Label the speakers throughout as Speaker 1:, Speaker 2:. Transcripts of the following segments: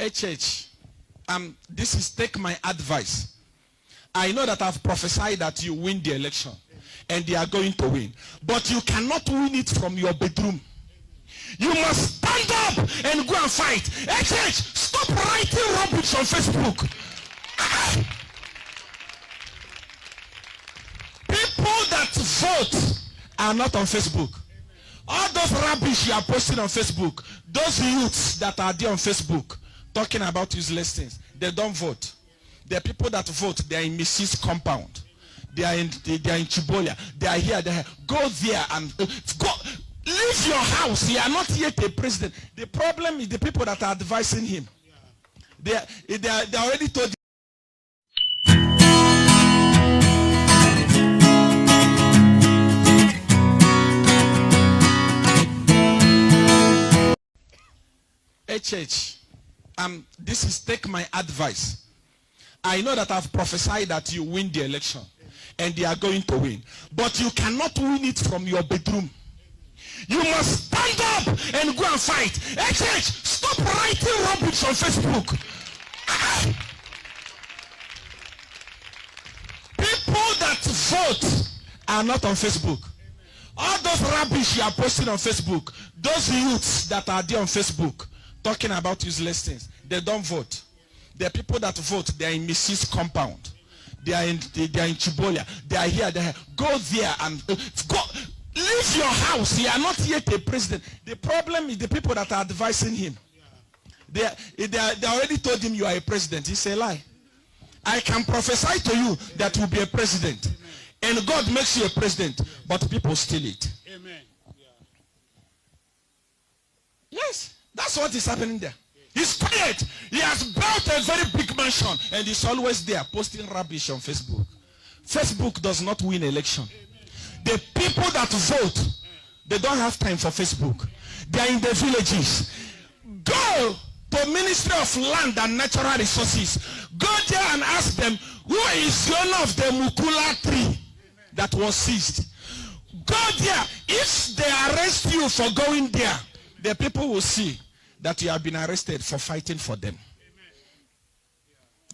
Speaker 1: church, take my advice. I know that I've prophesied that you win the election and they are going to win. But you cannot win it from your bedroom. You must stand up and go and fight. Hey church, stop writing rubbish on Facebook. People that vote are not on Facebook. All those rubbish you are posting on Facebook, those youths that are there on Facebook talking about useless things, they don't vote. The people that vote, they are in Mrs. compound. They are in Chibolia. They are here. They are here. Go there and go. Leave your house. You are not yet a president. The problem is the people that are advising him. They already told you. Hey church, take my advice. I know that I've prophesied that you win the election and they are going to win. But you cannot win it from your bedroom. You must stand up and go and fight. Hey church, stop writing rubbish on Facebook. People that vote are not on Facebook. All those rubbish you are posting on Facebook, those youths that are there on Facebook talking about useless things, they don't vote. The people that vote, they are in Mrs. compound. They are in Chibolia. They are here. They are here. Go there and go. Leave your house. You are not yet a president. The problem is the people that are advising him. They already told him you are a president. It's a lie. I can prophesy to you that you will be a president. Amen. And God makes you a president, but people steal it. Amen. Yes, that's what is happening there. He's quiet. He has built a very big mansion and he's always there posting rubbish on Facebook. Facebook does not win election. The people that vote, they don't have time for Facebook. They are in the villages. Go to Ministry of Land and Natural Resources. Go there and ask them, who is the owner of the Mukula tree that was seized? Go there. If they arrest you for going there, the people will see that you have been arrested for fighting for them.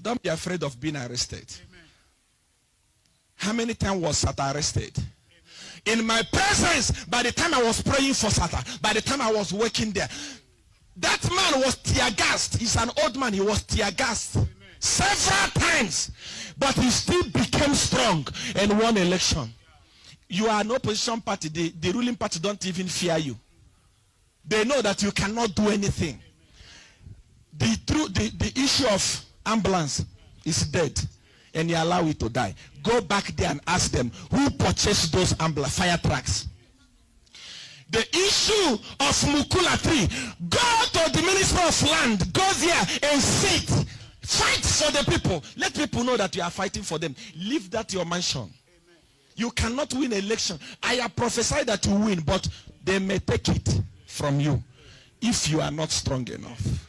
Speaker 1: Don't be afraid of being arrested. How many times was Satan arrested? In my presence, by the time I was praying for Satan, by the time I was working there, that man was tear gassed. He's an old man. He was tear gassed several times, but he still became strong and won election. You are an opposition party. The ruling party don't even fear you. They know that you cannot do anything. The issue of ambulance is dead, and you allow it to die. Go back there and ask them who purchased those ambulance fire trucks. The issue of Mukula tree, go to the Ministry of Land, go there and sit, fight for the people. Let people know that you are fighting for them. Leave that your mansion. You cannot win election. I have prophesied that you win, but they may take it from you if you are not strong enough.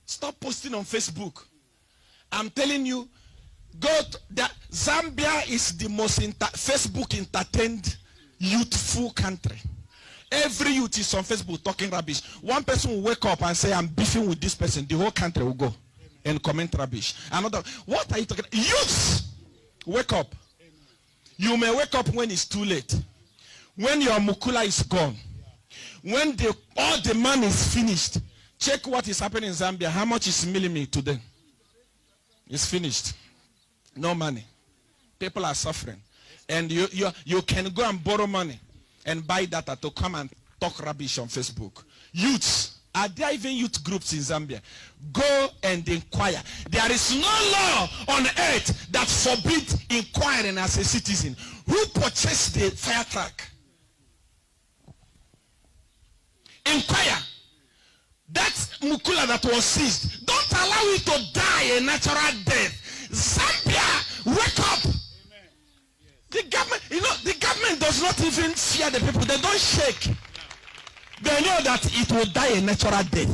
Speaker 1: Stop posting on Facebook. I'm telling you, Zambia is the most Facebook entertained youthful country. Every youth is on Facebook talking rubbish. One person will wake up and say, I'm beefing with this person. The whole country will go and comment rubbish. Another, what are you talking about? Youths, wake up. You may wake up when it's too late. When your Mukula is gone. When all the money is finished. Check what is happening in Zambia. How much is Milimi today? It's finished. No money. People are suffering. And you can go and borrow money and buy data to come and talk rubbish on Facebook. Youths, are there even youth groups in Zambia? Go and inquire. There is no law on earth that forbids inquiring as a citizen. Who purchased the fire truck? Inquire. That Mukula that was seized, don't allow it to die a natural death. Zambia, wake up. Amen. The government, the government does not even fear the people. They don't shake. They know that it will die a natural death.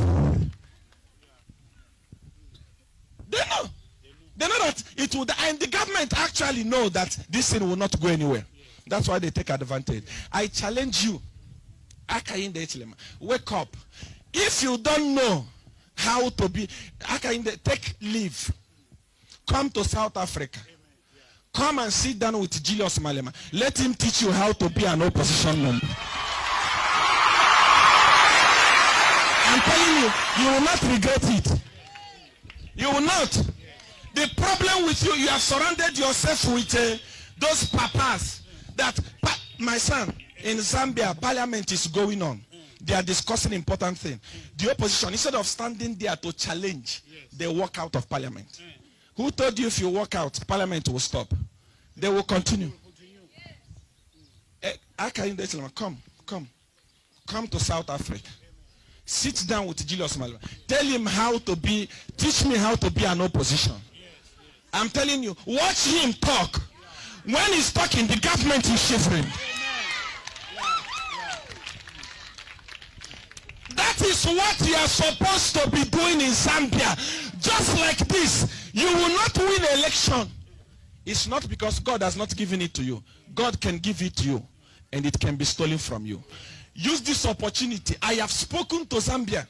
Speaker 1: They know. They know that it will die. And the government actually know that this thing will not go anywhere. That's why they take advantage. I challenge you. Wake up. If you don't know how to be, take leave. Come to South Africa. Come and sit down with Julius Malema. Let him teach you how to be an opposition member. I'm telling you, you will not regret it. You will not. The problem with you, you have surrounded yourself with those papas that, my son, in Zambia, parliament is going on. They are discussing important things. The opposition, instead of standing there to challenge, they walk out of parliament. Who told you if you walk out, parliament will stop? They will continue. Come to South Africa. Sit down with Julius Malema. Tell him how to be, teach me how to be an opposition. I'm telling you, watch him talk. When he's talking, the government is shivering. That is what you are supposed to be doing in Zambia. Just like this, you will not win an election. It's not because God has not given it to you. God can give it to you, and it can be stolen from you. Use this opportunity. I have spoken to Zambia.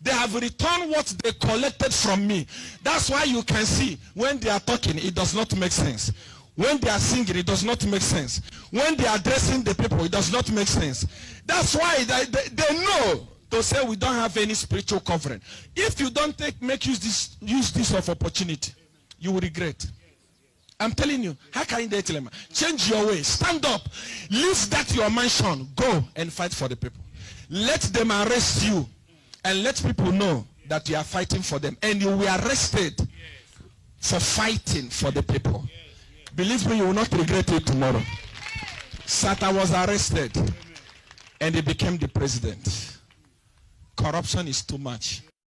Speaker 1: They have returned what they collected from me. That's why you can see when they are talking, it does not make sense. When they are singing, it does not make sense. When they are addressing the people, it does not make sense. That's why they know to say we don't have any spiritual covering. If you don't use this of opportunity, you will regret. I'm telling you, how can you change your way? Stand up. Leave that your mansion. Go and fight for the people. Let them arrest you and let people know that you are fighting for them. And you will be arrested for fighting for the people. Believe me, you will not regret it tomorrow. Sata was arrested and he became the president. Corruption is too much.